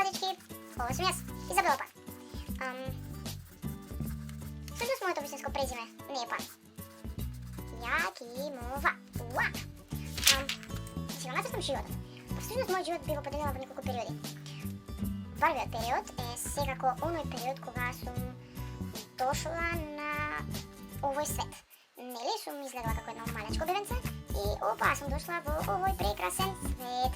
Чао, дечки! Ovo съм аз, Изабела пак. Всъщност моето истинско презиме не е Пан. Якимова. Уак! Сега нацъртам животът. Всъщност моят живот бива поделен в няколко периоди. Първият период е секако оној период кога сум дошла на овој свет. Нели сум изгледала како едно малечко бебенце и опа, сум дошла во овој прекрасен свет.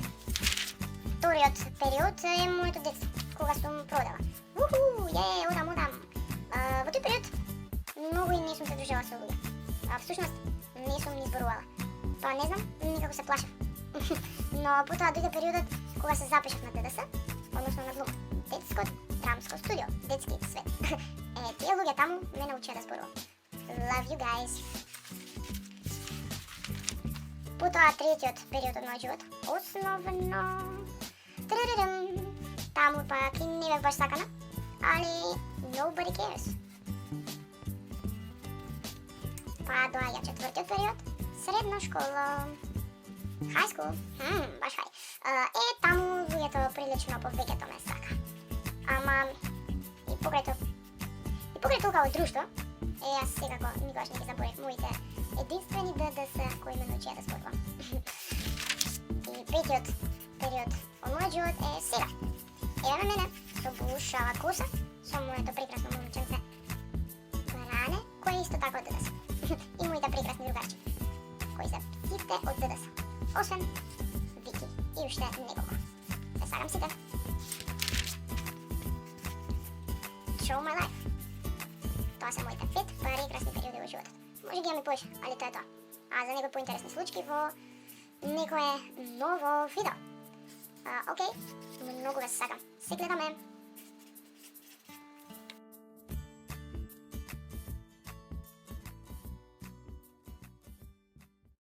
Вториот период е моето детство, кога сум продала. Уху, одам. Во тој период многу и не сум се дружела со луѓе. Всушност не сум ни зборувала. Па не знам, никако се плашев. Но потоа дојде периодот кога се запишав на ДДС, односно на глума. Детско драмско студио, детски свет. Тие луѓе таму ме научија да зборувам. Love you guys. Потоа третиот период од мојот живот, основно таму пак и не бев баш сакана, али nobody cares. Па доаѓа четвртиот период, средна школа, high school, баш хај. Таму луѓето прилично повеќето ме сака. Ама и покрај толкаво друштво, јас секако никогаш не ги заборев моите единствени ДДС кои ме научија да зборувам. И петиот период од мојот живот е сега. Еве мене со бушава коса, со моето прекрасно момченце Бране, кој е исто така од ДДС. И моите прекрасни другарчи, кои се сите од ДДС. Освен Вики и уште неколку. Се сагам сите. Show my life. Тоа се моите 5 прекрасни периоди во животот. Може ги имаме повеќе, али тоа е тоа. А за некои поинтересни случаи во некое ново видео. Окей, многу ве сакам. Се гледаме.